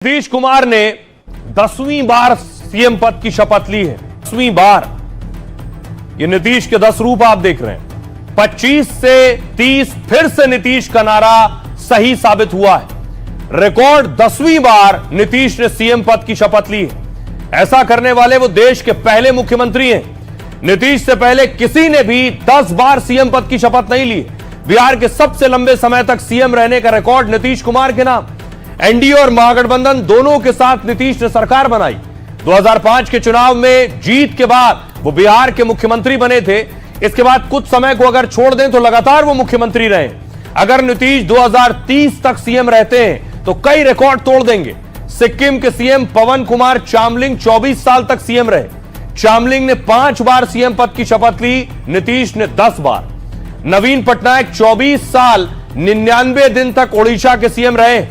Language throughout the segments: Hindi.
नीतीश कुमार ने 10वीं बार सीएम पद की शपथ ली है। 10वीं बार। ये नीतीश के 10 रूप आप देख रहे हैं। 25 से 30 फिर से नीतीश का नारा सही साबित हुआ है। रिकॉर्ड 10वीं बार नीतीश ने सीएम पद की शपथ ली है। ऐसा करने वाले वो देश के पहले मुख्यमंत्री हैं। नीतीश से पहले किसी ने भी 10 बार सीएम पद की शपथ नहीं ली। बिहार के सबसे लंबे समय तक सीएम रहने का रिकॉर्ड नीतीश कुमार के नाम। एनडीए और महागठबंधन दोनों के साथ नीतीश ने सरकार बनाई। 2005 के चुनाव में जीत के बाद वो बिहार के मुख्यमंत्री बने थे। इसके बाद कुछ समय को अगर छोड़ दें तो लगातार वो मुख्यमंत्री रहे। अगर नीतीश 2030 तक सीएम रहते हैं तो कई रिकॉर्ड तोड़ देंगे। सिक्किम के सीएम पवन कुमार चामलिंग 24 साल तक सीएम रहे। चामलिंग ने 5 बार सीएम पद की शपथ ली, नीतीश ने 10 बार। नवीन पटनायक 24 साल 99 दिन तक ओडिशा के सीएम रहे।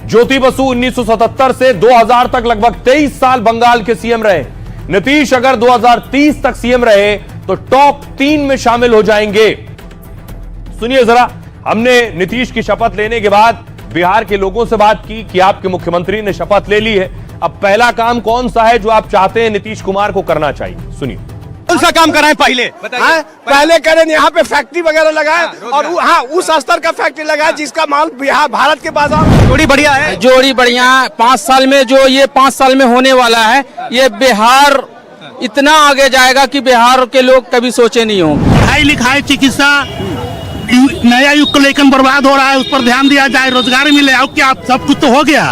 ज्योति बसु 1977 से 2000 तक लगभग 23 साल बंगाल के सीएम रहे। नीतीश अगर 2030 तक सीएम रहे तो टॉप 3 में शामिल हो जाएंगे। सुनिए जरा, हमने नीतीश की शपथ लेने के बाद बिहार के लोगों से बात की कि आपके मुख्यमंत्री ने शपथ ले ली है, अब पहला काम कौन सा है जो आप चाहते हैं नीतीश कुमार को करना चाहिए। सुनिए। कौन सा काम कराएं पहले? पहले करें यहाँ पे फैक्ट्री वगैरह लगाए और उस स्तर का फैक्ट्री लगाए जिसका माल बिहार भारत के बाजार में जोड़ी बढ़िया है। जोड़ी बढ़िया। 5 साल में जो ये 5 साल में होने वाला है, ये बिहार इतना आगे जाएगा कि बिहार के लोग कभी सोचे नहीं होंगे। पढ़ाई लिखाई चिकित्सा नया युग को लेकर बर्बाद हो रहा है, उस पर ध्यान दिया जाए, रोजगार मिले। और क्या सब कुछ तो हो गया,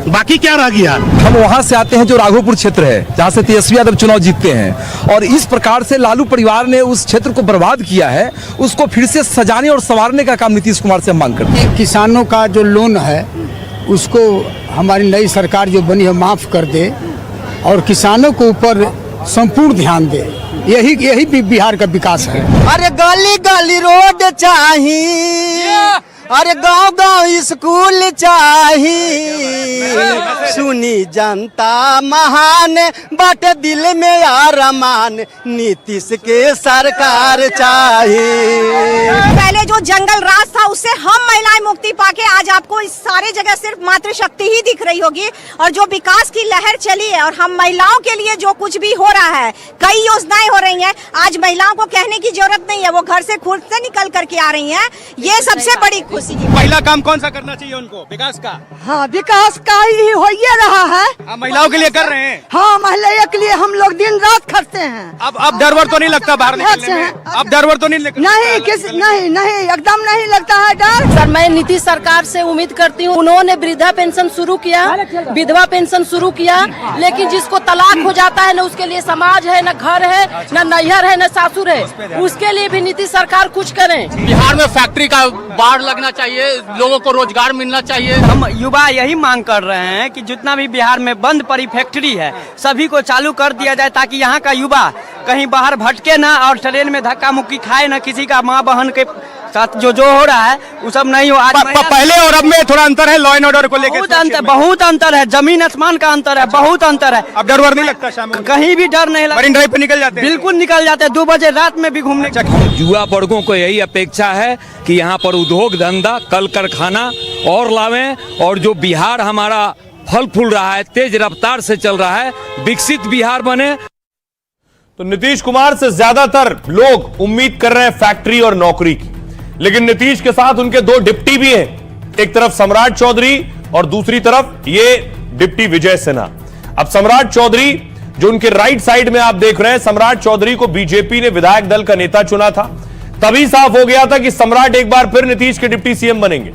बाकी क्या रह गया? हम वहां से आते हैं जो राघोपुर क्षेत्र है जहां से तेजस्वी यादव चुनाव जीतते हैं, और इस प्रकार से लालू परिवार ने उस क्षेत्र को बर्बाद किया है। उसको फिर से सजाने और संवारने का काम नीतीश कुमार से हम मांग करते हैं। किसानों का जो लोन है उसको हमारी नई सरकार जो बनी है माफ कर दे और किसानों के ऊपर संपूर्ण ध्यान दे। यही बिहार का विकास है। अरे गली गली रोड चाहिए, अरे गांव गांव स्कूल चाहिए। सुनी जनता महान बाटे दिल में अरमान, नीतीश के सरकार चाहिए। पहले जो जंगल राज था उससे हम महिलाएं मुक्ति पाके आज आपको इस सारे जगह सिर्फ मातृशक्ति ही दिख रही होगी। और जो विकास की लहर चली है और हम महिलाओं के लिए जो कुछ भी हो रहा है, कई योजनाएं हो रही हैं। आज महिलाओं को कहने की जरूरत नहीं है, वो घर से खुद से निकल करके आ रही हैं। ये सबसे बड़ी खुशी। पहला काम कौन सा करना चाहिए उनको? विकास का। हाँ, विकास का ही हो रहा है। महिलाओं के लिए कर रहे हैं। हाँ, महिलाओं के लिए हम लोग दिन रात खटते हैं। अब डर वर तो नहीं लगता बाहर निकलने में? अब डर वर तो नहीं लगता? नहीं एकदम नहीं लगता है डर। सर, मैं नीतीश सरकार से उम्मीद करती हूँ। उन्होंने वृद्धा पेंशन शुरू किया, विधवा पेंशन शुरू किया, लेकिन जिसको तलाक हो जाता है न उसके लिए समाज है, न घर है, न नैहर है, न सासुर है। उसके लिए भी नीतीश सरकार कुछ करें। बिहार में फैक्ट्री का बाढ़ लगना चाहिए, लोगों को रोजगार मिलना चाहिए। हम युवा यही मांग कर रहे हैं कि जितना भी बिहार में बंद पड़ी फैक्ट्री है सभी को चालू कर दिया जाए, ताकि यहाँ का युवा कहीं बाहर भटके ना और ट्रेन में धक्का मुक्की खाए ना, किसी का माँ बहन के साथ जो हो रहा है वो सब नहीं हो। आज पहले और अब में थोड़ा अंतर है, लॉ एंड ऑर्डर को लेकर बहुत अंतर है, जमीन आसमान का अंतर है, बहुत अंतर है। अब डर वर नहीं लगता? शाम में कहीं भी डर नहीं लगता। मरीन ड्राइव पे निकल जाते हैं? बिल्कुल निकल जाते हैं, 2 बजे रात में भी घूमने। युवा वर्गों को यही अपेक्षा है कि यहाँ पर उद्योग धंधा कल कारखाना और लावें, और जो बिहार हमारा फल फूल रहा है, तेज रफ्तार से चल रहा है, विकसित बिहार बने। तो नीतीश कुमार से ज्यादातर लोग उम्मीद कर रहे हैं फैक्ट्री और नौकरी की, लेकिन नीतीश के साथ उनके 2 डिप्टी भी हैं। एक तरफ सम्राट चौधरी और दूसरी तरफ ये डिप्टी विजय सिन्हा। अब सम्राट चौधरी जो उनके राइट साइड में आप देख रहे हैं, सम्राट चौधरी को बीजेपी ने विधायक दल का नेता चुना था। तभी साफ हो गया था कि सम्राट एक बार फिर नीतीश के डिप्टी सीएम बनेंगे।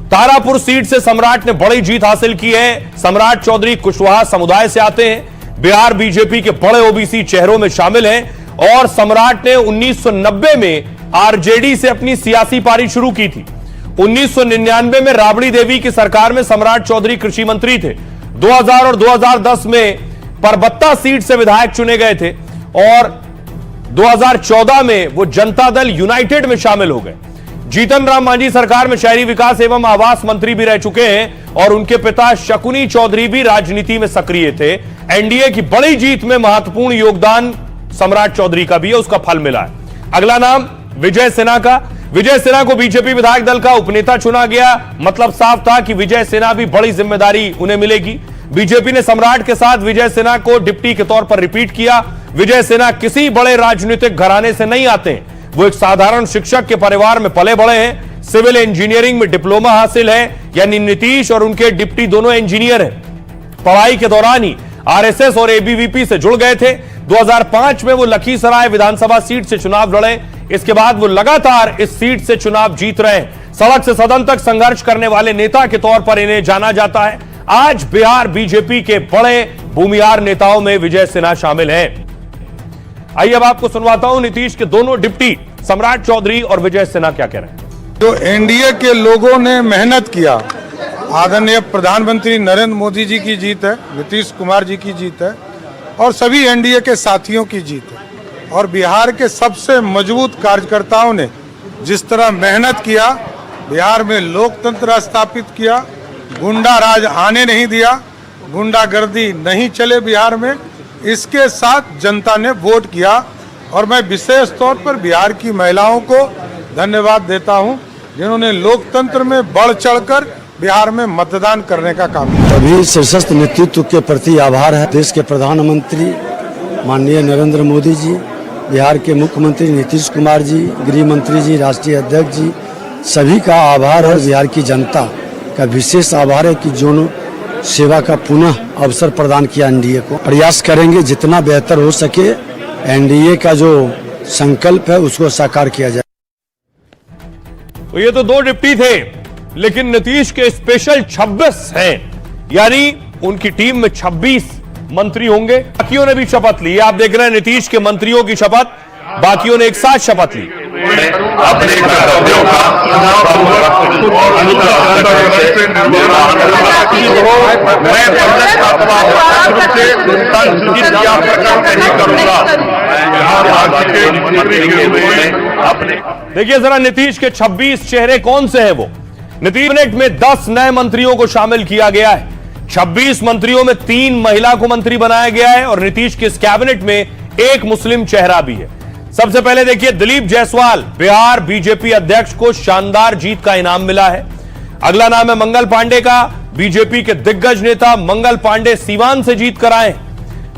तारापुर सीट से सम्राट ने बड़ी जीत हासिल की है। सम्राट चौधरी कुशवाहा समुदाय से आते हैं, बिहार बीजेपी के बड़े ओबीसी चेहरों में शामिल हैं, और सम्राट ने 1990 में आरजेडी से अपनी सियासी पारी शुरू की थी। 1999 में राबड़ी देवी की सरकार में सम्राट चौधरी कृषि मंत्री थे। 2000 और 2010 में परबत्ता सीट से विधायक चुने गए थे, और 2014 में वो जनता दल यूनाइटेड में शामिल हो गए। जीतन राम मांझी सरकार में शहरी विकास एवं आवास मंत्री भी रह चुके हैं, और उनके पिता शकुनी चौधरी भी राजनीति में सक्रिय थे। एनडीए की बड़ी जीत में महत्वपूर्ण योगदान सम्राट चौधरी का भी है, उसका फल मिला है। अगला नाम विजय सिन्हा का। विजय सिन्हा को बीजेपी विधायक दल का उपनेता चुना गया। मतलब साफ था कि विजय सिन्हा भी बड़ी जिम्मेदारी उन्हें मिलेगी। बीजेपी ने सम्राट के साथ विजय सिन्हा को डिप्टी के तौर पर रिपीट किया। विजय सिन्हा किसी बड़े राजनीतिक घराने से नहीं आते हैं, वो एक साधारण शिक्षक के परिवार में पले बड़े हैं। सिविल इंजीनियरिंग में डिप्लोमा हासिल है, यानी नीतीश और उनके डिप्टी दोनों इंजीनियर हैं। पढ़ाई के दौरान ही आरएसएस और एबीवीपी से जुड़ गए थे। 2005 में वो लखीसराय विधानसभा सीट से चुनाव लड़े। इसके बाद वो लगातार इस सीट से चुनाव जीत रहे हैं। सड़क से सदन तक संघर्ष करने वाले नेता के तौर पर इन्हें जाना जाता है। आज बिहार बीजेपी के बड़े भूमिहार नेताओं में विजय सिन्हा शामिल हैं। आइए अब आपको सुनवाता हूं नीतीश के दोनों डिप्टी सम्राट चौधरी और विजय सिन्हा क्या कह रहे हैं। जो एनडीए के लोगों ने मेहनत किया, आदरणीय प्रधानमंत्री नरेंद्र मोदी जी की जीत है, नीतीश कुमार जी की जीत है और सभी एनडीए के साथियों की जीत है। और बिहार के सबसे मजबूत कार्यकर्ताओं ने जिस तरह मेहनत किया, बिहार में लोकतंत्र स्थापित किया, गुंडा राज आने नहीं दिया, गुंडागर्दी नहीं चले बिहार में, इसके साथ जनता ने वोट किया। और मैं विशेष तौर पर बिहार की महिलाओं को धन्यवाद देता हूं, जिन्होंने लोकतंत्र में बढ़ चढ़कर बिहार में मतदान करने का काम किया। अभी शीर्षस्थ नेतृत्व के प्रति आभार है। देश के प्रधानमंत्री माननीय नरेंद्र मोदी जी, बिहार के मुख्यमंत्री नीतीश कुमार जी, गृह मंत्री जी, राष्ट्रीय अध्यक्ष जी, सभी का आभार है। बिहार की जनता का विशेष आभार है कि जो सेवा का पुनः अवसर प्रदान किया एनडीए को। प्रयास करेंगे जितना बेहतर हो सके, एनडीए का जो संकल्प है उसको साकार किया जाए। तो ये तो दो डिप्टी थे, लेकिन नीतीश के स्पेशल 26 हैं, यानी उनकी टीम में 26 मंत्री होंगे। बाकियों ने भी शपथ ली। आप देख रहे हैं नीतीश के मंत्रियों की शपथ, बाकियों ने एक साथ शपथ ली। अपने कर्तव्यों का देखिए जरा नीतीश के 26 चेहरे कौन से हैं वो। नीतीश कैबिनेट में 10 नए मंत्रियों को शामिल किया गया है। 26 मंत्रियों में 3 महिला को मंत्री बनाया गया है और नीतीश के इस कैबिनेट में एक मुस्लिम चेहरा भी है। सबसे पहले देखिए दिलीप जायसवाल, बिहार बीजेपी अध्यक्ष को शानदार जीत का इनाम मिला है। अगला नाम है मंगल पांडे का। बीजेपी के दिग्गज नेता मंगल पांडे सीवान से जीत कर आए।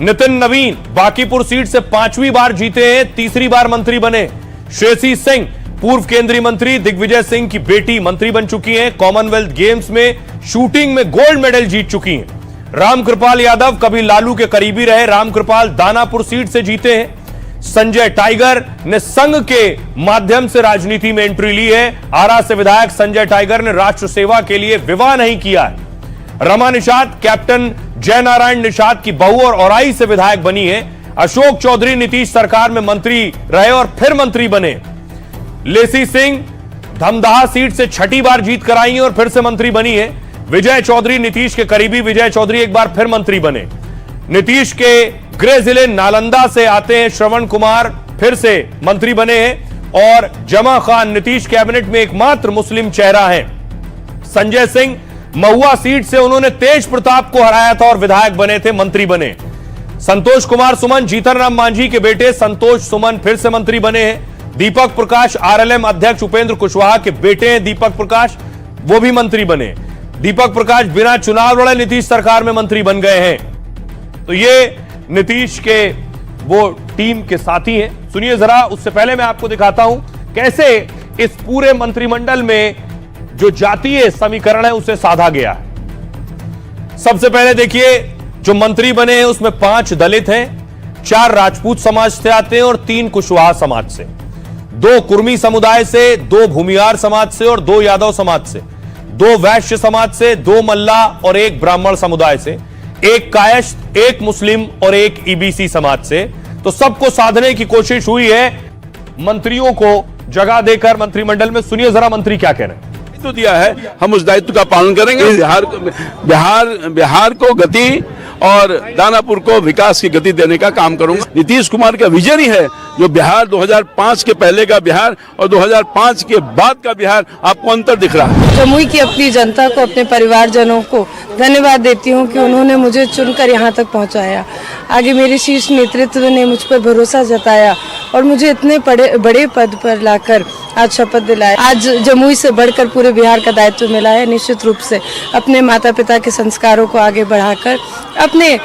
नितिन नवीन बांकीपुर सीट से 5वीं बार जीते हैं, 3री बार मंत्री बने। श्रेयसी सिंह पूर्व केंद्रीय मंत्री दिग्विजय सिंह की बेटी मंत्री बन चुकी हैं। कॉमनवेल्थ गेम्स में शूटिंग में गोल्ड मेडल जीत चुकी हैं। रामकृपाल यादव कभी लालू के करीबी रहे, रामकृपाल दानापुर सीट से जीते हैं। संजय टाइगर ने संघ के माध्यम से राजनीति में एंट्री ली है। आरा से विधायक संजय टाइगर ने राष्ट्र सेवा के लिए विवाह नहीं किया है। रमा निषाद कैप्टन जयनारायण निषाद की बहू और औराई से विधायक बनी है। अशोक चौधरी नीतीश सरकार में मंत्री रहे और फिर मंत्री बने। लेसी सिंह धमदाहा सीट से 6ठी बार जीत कर आई और फिर से मंत्री बनी है। विजय चौधरी नीतीश के करीबी विजय चौधरी एक बार फिर मंत्री बने। नीतीश के गृह जिले नालंदा से आते हैं श्रवण कुमार, फिर से मंत्री बने हैं। और जमा खान नीतीश कैबिनेट में एकमात्र मुस्लिम चेहरा है। संजय सिंह महुआ सीट से उन्होंने तेज प्रताप को हराया था और विधायक बने थे, मंत्री बने। संतोष कुमार सुमन जीतन राम मांझी के बेटे संतोष सुमन फिर से मंत्री बने हैं। दीपक प्रकाश आरएलएम अध्यक्ष उपेंद्र कुशवाहा के बेटे हैं दीपक प्रकाश, वो भी मंत्री बने। दीपक प्रकाश बिना चुनाव लड़े नीतीश सरकार में मंत्री बन गए हैं। तो ये नीतीश के वो टीम के साथी हैं। सुनिए जरा, उससे पहले मैं आपको दिखाता हूं कैसे इस पूरे मंत्रिमंडल में जो जातीय समीकरण है उसे साधा गया है। सबसे पहले देखिए जो मंत्री बने हैं उसमें 5 दलित हैं, 4 राजपूत समाज से आते हैं और 3 कुशवाहा समाज से, 2 कुर्मी समुदाय से, 2 भूमिहार समाज से और 2 यादव समाज से, 2 वैश्य समाज से, 2 मल्ला और 1 ब्राह्मण समुदाय से, 1 कायस्थ, 1 मुस्लिम और 1 ईबीसी समाज से। तो सबको साधने की कोशिश हुई है मंत्रियों को जगह देकर मंत्रिमंडल में। सुनिए जरा मंत्री क्या कह रहे हैं। तो दिया है, हम उस दायित्व का पालन करेंगे। बिहार को गति और दानापुर को विकास की गति देने का काम करूंगा। नीतीश कुमार का विजन ही है जो बिहार 2005 के पहले का बिहार और 2005 के बाद का बिहार, आपको अंतर दिख रहा है। जमुई की अपनी जनता को, अपने परिवारजनों को धन्यवाद देती हूँ कि उन्होंने मुझे चुनकर यहाँ तक पहुँचाया। आगे मेरे शीर्ष नेतृत्व ने मुझ पर भरोसा जताया और मुझे इतने बड़े पद पर लाकर आज शपथ दिलाए। आज जमुई से बढ़कर पूरे बिहार का दायित्व मिला है। निश्चित रूप से अपने माता पिता के संस्कारों को आगे बढ़ाकर, अपने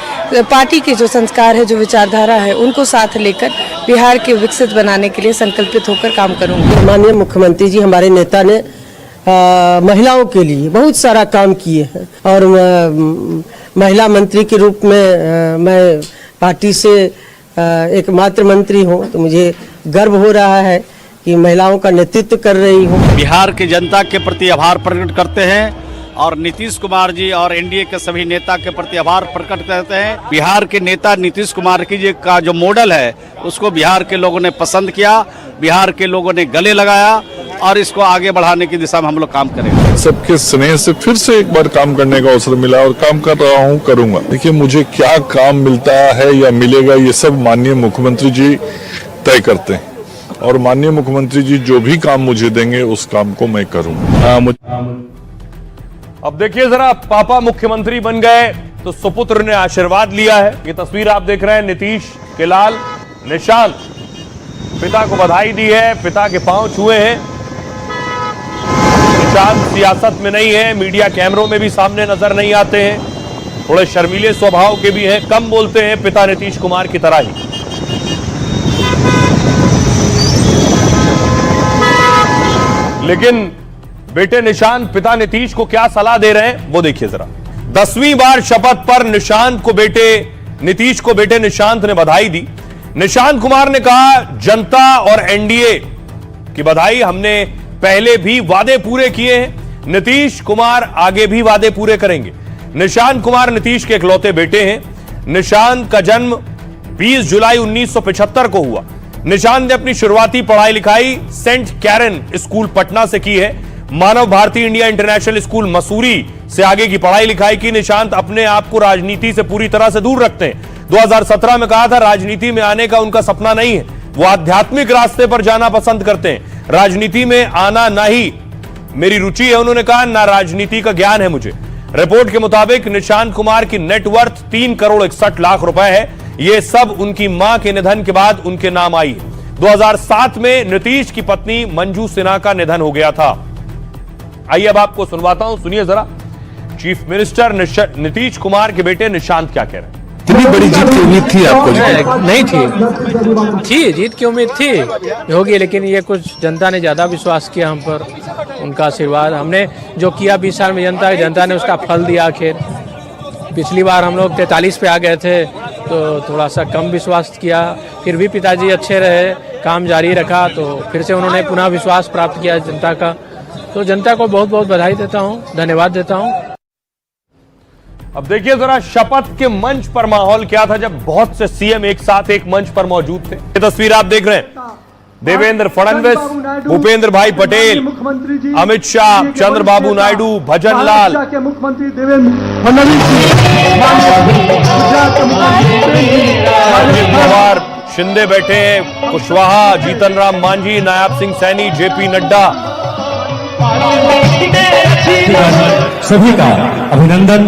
पार्टी के जो संस्कार है, जो विचारधारा है, उनको साथ लेकर बिहार के विकसित बनाने के लिए संकल्पित होकर काम करूंगी। माननीय मुख्यमंत्री जी, हमारे नेता ने महिलाओं के लिए बहुत सारा काम किए हैं और महिला मंत्री के रूप में मैं पार्टी से एकमात्र मंत्री हूँ, तो मुझे गर्व हो रहा है कि महिलाओं का नेतृत्व कर रही हूँ। बिहार की जनता के प्रति आभार प्रकट करते हैं और नीतीश कुमार जी और एनडीए के सभी नेता के प्रति आभार प्रकट करते हैं। बिहार के नेता नीतीश कुमार जी का जो मॉडल है उसको बिहार के लोगों ने पसंद किया, बिहार के लोगों ने गले लगाया और इसको आगे बढ़ाने की दिशा में हम लोग काम करेंगे। सबके स्नेह से फिर से एक बार काम करने का अवसर मिला और काम कर रहा हूँ, करूंगा। देखिए, मुझे क्या काम मिलता है या मिलेगा ये सब माननीय मुख्यमंत्री जी तय करते हैं और माननीय मुख्यमंत्री जी जो भी काम मुझे देंगे उस काम को मैं करूंगा। अब देखिए जरा, पापा मुख्यमंत्री बन गए तो सुपुत्र ने आशीर्वाद लिया है। ये तस्वीर आप देख रहे हैं, नीतीश के लाल निशांत पिता को बधाई दी है, पिता के पांव छुए हैं। निशांत सियासत में नहीं है, मीडिया कैमरों में भी सामने नजर नहीं आते हैं, थोड़े शर्मीले स्वभाव के भी हैं, कम बोलते हैं, पिता नीतीश कुमार की तरह ही। लेकिन बेटे निशांत पिता नीतीश को क्या सलाह दे रहे हैं वो देखिए जरा। 10वीं बार शपथ पर नीतीश को बेटे निशांत ने बधाई दी। निशांत कुमार ने कहा, जनता और एनडीए की बधाई, हमने पहले भी वादे पूरे किए हैं, नीतीश कुमार आगे भी वादे पूरे करेंगे। निशांत कुमार नीतीश के इकलौते बेटे हैं। निशांत का जन्म 20 जुलाई 1975 को हुआ। निशांत ने अपनी शुरुआती पढ़ाई लिखाई सेंट कैरन स्कूल पटना से की है। Manav Bharati India international school Mussoorie से आगे की पढ़ाई लिखाई की। निशांत अपने आप को राजनीति से पूरी तरह से दूर रखते हैं। 2017 में कहा था राजनीति में आने का उनका सपना नहीं है, वो आध्यात्मिक रास्ते पर जाना पसंद करते हैं। राजनीति में आना ना ही मेरी रुचि है, उन्होंने कहा, ना राजनीति का ज्ञान है मुझे। रिपोर्ट के मुताबिक निशांत कुमार की नेटवर्थ 3 करोड़ 61 लाख रुपए है। ये सब उनकी मां के निधन के बाद उनके नाम आई है। 2007 में नीतीश की पत्नी मंजू सिन्हा का निधन हो गया था। आइए अब आपको सुनवाता हूं, सुनिए जरा, चीफ मिनिस्टर नीतीश कुमार के बेटे निशांत क्या कह रहे हैं। इतनी बड़ी जीत की उम्मीद थी आपको? नहीं थी जीत की उम्मीद थी होगी, लेकिन ये कुछ जनता ने ज्यादा विश्वास किया हम पर, उनका आशीर्वाद। हमने जो किया 20 साल में जनता ने उसका फल दिया। आखिर पिछली बार हम लोग 43 पे आ गए थे तो थोड़ा सा कम विश्वास किया, फिर भी पिताजी अच्छे रहे, काम जारी रखा, तो फिर से उन्होंने पुनः विश्वास प्राप्त किया जनता का। तो जनता को बहुत बहुत बधाई देता हूँ, धन्यवाद देता हूँ। अब देखिए जरा, शपथ के मंच पर माहौल क्या था जब बहुत से सीएम एक साथ एक मंच पर मौजूद थे। ये तस्वीर आप देख रहे हैं, देवेंद्र फडणवीस, भूपेंद्र भाई पटेल, अमित शाह, चंद्रबाबू नायडू, भजन लाल, मुख्यमंत्री देवेंद्र फडणवीस, पवार, शिंदे बैठे हैं, कुशवाहा, जीतन राम मांझी, नायब सिंह सैनी, जेपी नड्डा, सभी का अभिनंदन।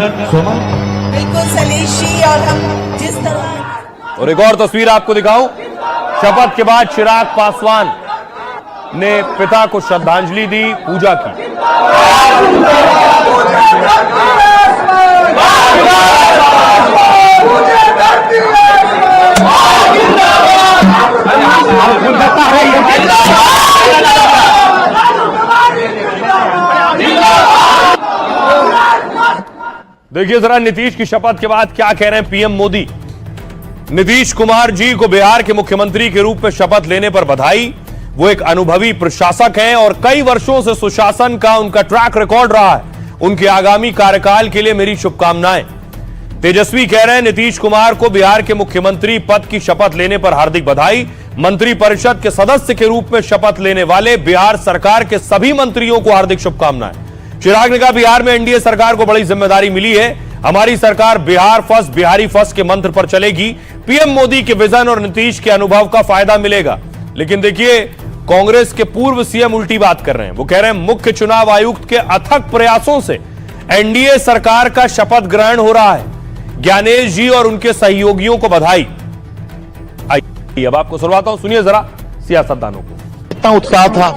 बिल्कुल सलीशी और हम जिस तरह। और एक और तस्वीर आपको दिखाऊं, शपथ के बाद चिराग पासवान ने पिता को श्रद्धांजलि दी, पूजा की। देखिए जरा, नीतीश की शपथ के बाद क्या कह रहे हैं पीएम मोदी। नीतीश कुमार जी को बिहार के मुख्यमंत्री के रूप में शपथ लेने पर बधाई। वो एक अनुभवी प्रशासक हैं और कई वर्षों से सुशासन का उनका ट्रैक रिकॉर्ड रहा है। उनके आगामी कार्यकाल के लिए मेरी शुभकामनाएं। तेजस्वी कह रहे हैं, नीतीश कुमार को बिहार के मुख्यमंत्री पद की शपथ लेने पर हार्दिक बधाई। मंत्रिपरिषद के सदस्य के रूप में शपथ लेने वाले बिहार सरकार के सभी मंत्रियों को हार्दिक शुभकामनाएं। चिराग ने कहा, बिहार में एनडीए सरकार को बड़ी जिम्मेदारी मिली है, हमारी सरकार बिहार फर्स्ट, बिहारी फर्स्ट के मंत्र पर चलेगी। पीएम मोदी के विजन और नीतीश के अनुभव का फायदा मिलेगा। लेकिन देखिए, कांग्रेस के पूर्व सीएम उल्टी बात कर रहे हैं। वो कह रहे हैं, मुख्य चुनाव आयुक्त के अथक प्रयासों से एनडीए सरकार का शपथ ग्रहण हो रहा है। ज्ञानेश जी और उनके सहयोगियों को बधाई। अब आपको सुनवाता हूं, सुनिए जरा सियासतदानों को। कितना उत्साह था,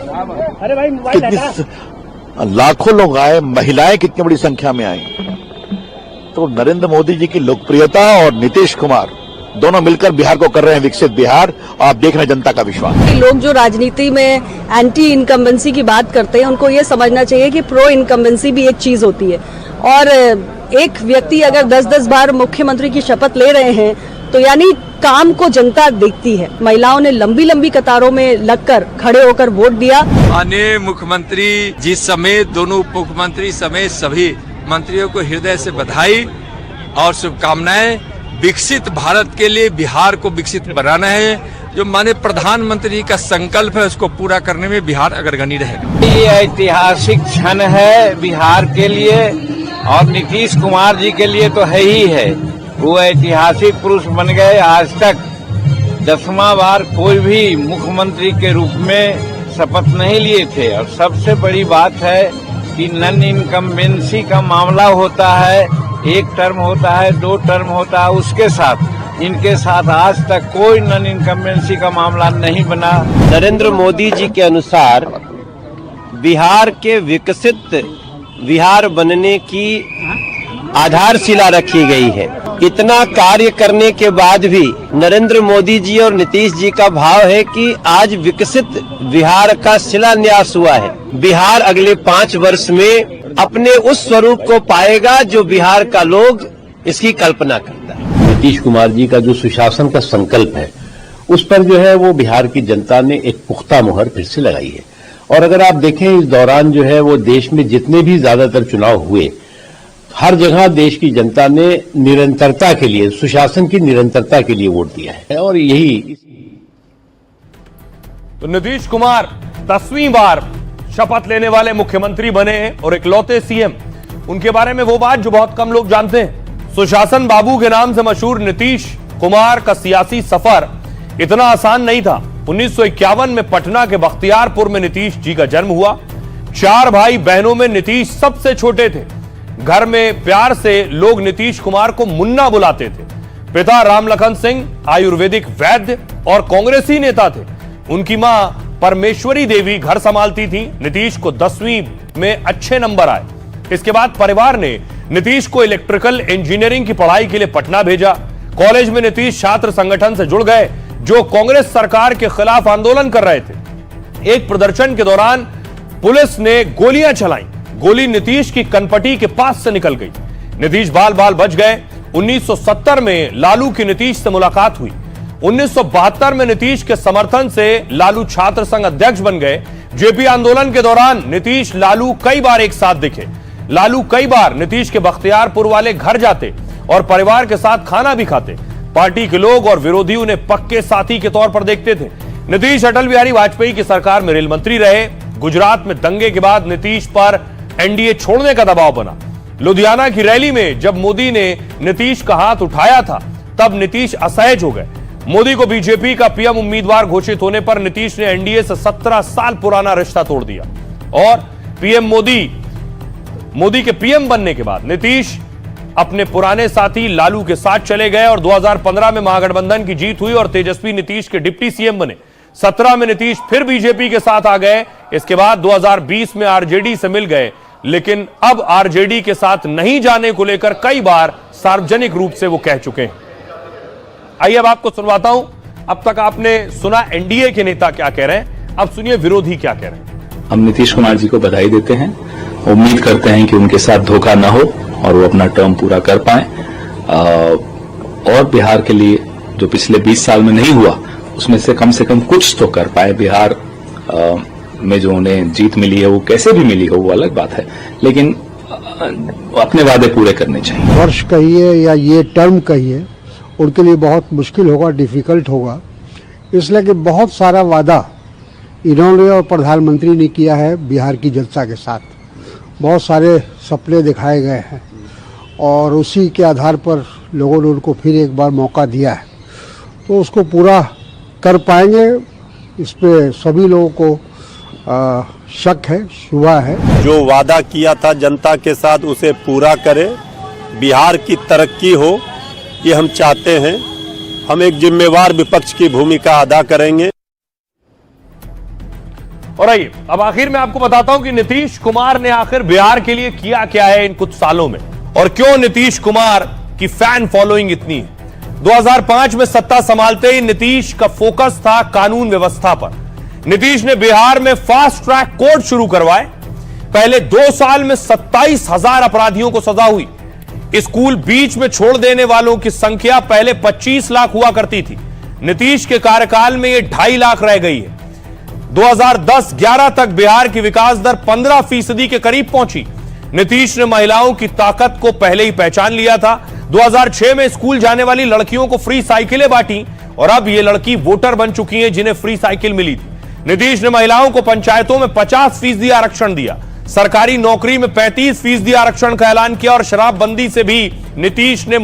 कितनी लाखों लोग आए, महिलाएं कितनी बड़ी संख्या में आई। तो नरेंद्र मोदी जी की लोकप्रियता और नीतीश कुमार दोनों मिलकर बिहार को कर रहे हैं विकसित बिहार, और आप देख रहे हैं जनता का विश्वास। लोग जो राजनीति में एंटी इनकम्बेंसी की बात करते हैं, उनको ये समझना चाहिए कि प्रो इनकम्बेंसी भी एक चीज होती है। और एक व्यक्ति अगर 10-10 बार मुख्यमंत्री की शपथ ले रहे हैं तो यानी काम को जनता देखती है। महिलाओं ने लंबी लंबी कतारों में लगकर खड़े होकर वोट दिया। माननीय मुख्यमंत्री जी समेत दोनों उप मुख्यमंत्री समेत सभी मंत्रियों को हृदय से बधाई और शुभकामनाएं। विकसित भारत के लिए बिहार को विकसित बनाना है। जो माननीय प्रधानमंत्री का संकल्प है उसको पूरा करने में बिहार अग्रगणी रहेगा। ये ऐतिहासिक क्षण है बिहार के लिए और नीतीश कुमार जी के लिए तो है ही है। वो ऐतिहासिक पुरुष बन गए। आज तक 10वां बार कोई भी मुख्यमंत्री के रूप में शपथ नहीं लिए थे। और सबसे बड़ी बात है कि नॉन इनकम्बेंसी का मामला होता है, 1 टर्म होता है, 2 टर्म होता है, उसके साथ इनके साथ आज तक कोई नॉन इनकम्बेंसी का मामला नहीं बना। नरेंद्र मोदी जी के अनुसार बिहार के विकसित बिहार बनने की आधारशिला रखी गई है। इतना कार्य करने के बाद भी नरेंद्र मोदी जी और नीतीश जी का भाव है कि आज विकसित बिहार का शिलान्यास हुआ है। बिहार अगले 5 वर्ष में अपने उस स्वरूप को पाएगा जो बिहार का लोग इसकी कल्पना करता है। नीतीश कुमार जी का जो सुशासन का संकल्प है उस पर जो है वो बिहार की जनता ने एक पुख्ता मुहर फिर से लगाई है। और अगर आप देखें इस दौरान जो है वो देश में जितने भी ज्यादातर चुनाव हुए, हर जगह देश की जनता ने निरंतरता के लिए, सुशासन की निरंतरता के लिए वोट दिया है। और यही तो नीतीश कुमार 10वीं बार शपथ लेने वाले मुख्यमंत्री बने हैं और इकलौते सीएम। उनके बारे में वो बात जो बहुत कम लोग जानते हैं। सुशासन बाबू के नाम से मशहूर नीतीश कुमार का सियासी सफर इतना आसान नहीं था। 1951 में पटना के बख्तियारपुर में नीतीश जी का जन्म हुआ। 4 भाई बहनों में नीतीश सबसे छोटे थे। घर में प्यार से लोग नीतीश कुमार को मुन्ना बुलाते थे। पिता रामलखन सिंह आयुर्वेदिक वैद्य और कांग्रेसी नेता थे। उनकी मां परमेश्वरी देवी घर संभालती थी। नीतीश को 10वीं में अच्छे नंबर आए। इसके बाद परिवार ने नीतीश को इलेक्ट्रिकल इंजीनियरिंग की पढ़ाई के लिए पटना भेजा। कॉलेज में नीतीश छात्र संगठन से जुड़ गए जो कांग्रेस सरकार के खिलाफ आंदोलन कर रहे थे। एक प्रदर्शन के दौरान पुलिस ने गोलियां चलाई। गोली नीतीश की कनपटी के पास से निकल गई। नीतीश बाल बाल बच गए। 1970 में लालू की नीतीश से मुलाकात हुई। 1972 में नीतीश के समर्थन से लालू छात्र संघ अध्यक्ष बन गए। जेपी आंदोलन के दौरान नीतीश लालू कई बार एक साथ दिखे। लालू कई बार नीतीश के बख्तियारपुर वाले घर जाते और परिवार के साथ खाना भी खाते। पार्टी के लोग और विरोधी उन्हें पक्के साथी के तौर पर देखते थे। नीतीश अटल बिहारी वाजपेयी की सरकार में रेल मंत्री रहे। गुजरात में दंगे के बाद नीतीश पर एनडीए छोड़ने का दबाव बना। लुधियाना की रैली में जब मोदी ने नीतीश का हाथ उठाया था तब नीतीश असहज हो गए। मोदी को बीजेपी का पीएम उम्मीदवार घोषित होने पर नीतीश ने एनडीए से 17 साल पुराना रिश्ता तोड़ दिया और पीएम मोदी के पीएम बनने के बाद नीतीश अपने पुराने साथी लालू के साथ चले गए और 2015 में महागठबंधन की जीत हुई और तेजस्वी नीतीश के डिप्टी सीएम बने। 17 में नीतीश फिर बीजेपी के साथ आ गए। इसके बाद 2020 में आरजेडी से मिल गए, लेकिन अब आरजेडी के साथ नहीं जाने को लेकर कई बार सार्वजनिक रूप से वो कह चुके हैं। आइए अब आपको सुनवाता हूं। अब तक आपने सुना एनडीए के नेता क्या कह रहे हैं, अब सुनिए विरोधी क्या कह रहे हैं। हम नीतीश कुमार जी को बधाई देते हैं। उम्मीद करते हैं कि उनके साथ धोखा न हो और वो अपना टर्म पूरा कर पाए और बिहार के लिए जो पिछले 20 साल में नहीं हुआ उसमें से कम कुछ तो कर पाए। बिहार में जो उन्हें जीत मिली है वो कैसे भी मिली हो वो अलग बात है, लेकिन अपने वादे पूरे करने चाहिए। वर्ष कहिए या ये टर्म कहिए, उनके लिए बहुत मुश्किल होगा, डिफिकल्ट होगा, इसलिए कि बहुत सारा वादा इन्होंने और प्रधानमंत्री ने किया है बिहार की जनता के साथ। बहुत सारे सपने दिखाए गए हैं और उसी के आधार पर लोगों ने उनको फिर एक बार मौका दिया है, तो उसको पूरा कर पाएंगे इस पे सभी लोगों को शक है, शुबा है। जो वादा किया था जनता के साथ उसे पूरा करे, बिहार की तरक्की हो, ये हम चाहते हैं। हम एक जिम्मेवार विपक्ष की भूमिका अदा करेंगे। और आइए अब आखिर में आपको बताता हूं कि नीतीश कुमार ने आखिर बिहार के लिए किया क्या है इन कुछ सालों में, और क्यों नीतीश कुमार की फैन फॉलोइंग इतनी है। 2005 में सत्ता संभालते ही नीतीश का फोकस था कानून व्यवस्था पर। नीतीश ने बिहार में फास्ट ट्रैक कोर्ट शुरू करवाए। पहले 2 साल में 27,000 अपराधियों को सजा हुई। स्कूल बीच में छोड़ देने वालों की संख्या पहले 25 लाख हुआ करती थी, नीतीश के कार्यकाल में यह 2.5 लाख रह गई है। 2010-11 तक बिहार की विकास दर 15% के करीब पहुंची। नीतीश ने महिलाओं की ताकत को पहले ही पहचान लिया था। 2006 में स्कूल जाने वाली लड़कियों को फ्री साइकिलें बांटी और अब ये लड़की वोटर बन चुकी हैं जिन्हें फ्री साइकिल मिली थी। नीतीश ने महिलाओं को पंचायतों में 50% आरक्षण दिया। सरकारी नौकरी में 35% आरक्षण का ऐलान किया और शराबबंदी से भी नीतीश ने